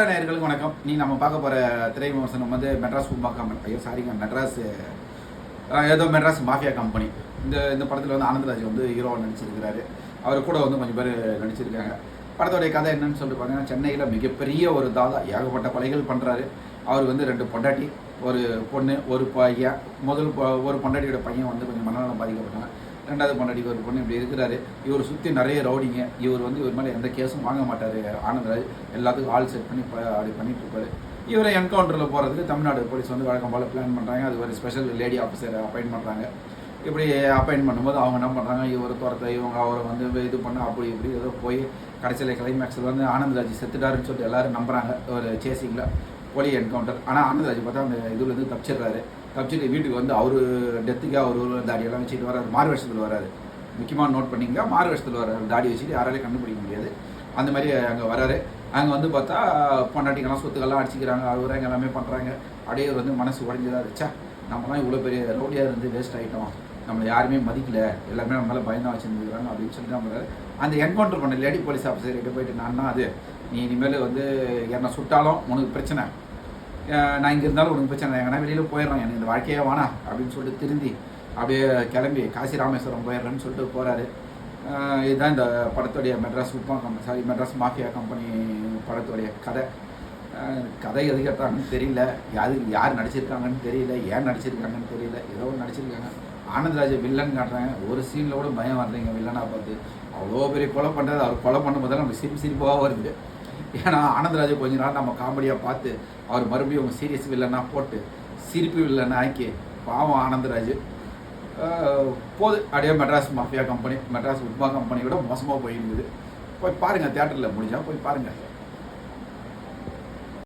நேயர்களுக்கு வணக்கம். நீ நம்ம பார்க்க போகிற திரை விமர்சனம் வந்து மெட்ராஸ் உப்மா கம்பெனி. ஐயோ சாரிங்க, மெட்ராஸ் மாஃபியா கம்பெனி. இந்த படத்தில் வந்து ஆனந்தராஜ் வந்து ஹீரோவாக நடிச்சிருக்கிறாரு. அவர் கூட வந்து கொஞ்சம் பேர் நடிச்சிருக்காங்க. படத்துடைய கதை என்னன்னு சொல்லிட்டு பார்த்தீங்கன்னா, சென்னையில் மிகப்பெரிய ஒரு தாதா ஏகப்பட்ட கொலைகள் பண்ணுறாரு. அவர் வந்து 2 பொண்டாட்டி, ஒரு பொண்ணு, ஒரு பையன். ஒரு பொண்டாட்டியோட பையன் வந்து கொஞ்சம் மனநலம் பாதிக்கப்பட்டாங்க. 2வது பொண்டாட்டிக்கு ஒரு பொண்ணு இப்படி இருக்கிறாரு. இவர் சுற்றி நிறைய ரவுடிங்க. இவர் வந்து இவர் மேலே எந்த கேஸும் வாங்க மாட்டார். ஆனந்தராஜ் எல்லாத்துக்கும் ஆள் செட் பண்ணி அப்படி பண்ணிட்டு இருப்பார். இவரை என்கவுண்டரில் போகிறதுக்கு தமிழ்நாடு போலீஸ் வந்து வழக்கம் போல் பிளான் பண்ணுறாங்க. அது ஒரு ஸ்பெஷல் லேடி ஆஃபீஸரை அப்பாயின்ட் பண்ணுறாங்க. இப்படி அப்பாயின்ட் பண்ணும்போது அவங்க என்ன பண்ணுறாங்க, இவர் துரத்த இவங்க அவரை வந்து இது பண்ண அப்படி இப்படி ஏதோ போய் கடைசியில் கிளைமேக்ஸில் வந்து ஆனந்தராஜ் செத்துட்டாருன்னு சொல்லிட்டு எல்லோரும் நம்புகிறாங்க. ஒரு சேசிங்கில் போலி என்கவுண்டர். ஆனால் ஆனந்தராஜ் பார்த்தா அந்த இதுலேருந்து தப்பிச்சிடுறாரு. தப்பிச்சுட்டு வீட்டுக்கு வந்து அவர் டெத்துக்கு அவர் தாடியெல்லாம் வச்சுட்டு வராது. மாறு வேஷத்தில் வராது. முக்கியமாக நோட் பண்ணிங்க, மாறு வேஷத்தில் வராரு. தாடி வச்சுட்டு யாராலையும் கண்டுபிடிக்க முடியாது. அந்த மாதிரி அங்கே வராரு. அங்கே வந்து பார்த்தா பொண்டாட்டிக்கெல்லாம் சொத்துக்கெல்லாம் அடிச்சிக்கிறாங்க. அவராங்க எல்லாமே பண்ணுறாங்க. அப்படியே வந்து மனசு உடஞ்சதாக இருச்சா, நம்மலாம் இவ்வளோ பெரிய ரவுடியாக இருந்து வேஸ்ட் ஆகிட்டோம், நம்மளை யாருமே மதிக்கல, எல்லாமே நம்ம மேலே பயந்தான் வச்சுருந்துக்கிறாங்க அப்படின்னு சொல்லிட்டு நம்ம அந்த என்கவுண்டர் பண்ண லேடி போலீஸ் ஆஃபீஸர்கிட்ட போயிட்டு, நான் அது நீ இனிமேல் வந்து என்னை சுட்டாலும் உனக்கு பிரச்சனை, நான் இங்கே இருந்தாலும் உனக்கு பிரச்சனை, எங்கன்னா வெளியில் போயிடுறோம், எனக்கு இந்த வாழ்க்கையே வேணா அப்படின்னு சொல்லிட்டு திருந்தி அப்படியே கிளம்பி காசி ராமேஸ்வரம் போயிடுறேன்னு சொல்லிட்டு போகிறாரு. இதுதான் இந்த படத்துடைய மெட்ராஸ் மாஃபியா கம்பெனி படத்துடைய கதை எது கேட்டாங்கன்னு தெரியல, யார் நடிச்சிருக்காங்கன்னு தெரியல, ஏன் நடிச்சிருக்காங்கன்னு தெரியல, ஏதோ நடிச்சிருக்காங்க. ஆனந்தராஜ் வில்லன் காட்டுறாங்க. ஒரு சீனில் கூட பயம் வரலைங்க வில்லனாக பார்த்து. அவ்வளோ பெரிய கொலை பண்ணுறது, அவர் கொலை பண்ணும்போது நம்ம சிரிப்பாக வருது. ஏன்னா ஆனந்தராஜ் கொஞ்ச நாள் நம்ம காமெடியாக பார்த்து அவர் மறுபடியும் சீரியஸ் வில்லனாக போட்டு சிரிப்பு வில்லனாக ஆக்கி பாவம் ஆனந்தராஜ் போது அப்படியே மெட்ராஸ் மாஃபியா கம்பெனி, மெட்ராஸ் உப்மா கம்பெனியோட மோசமாக போயிருக்குது. போய் பாருங்கள், தியேட்டரில் முடிஞ்சால் போய் பாருங்கள்.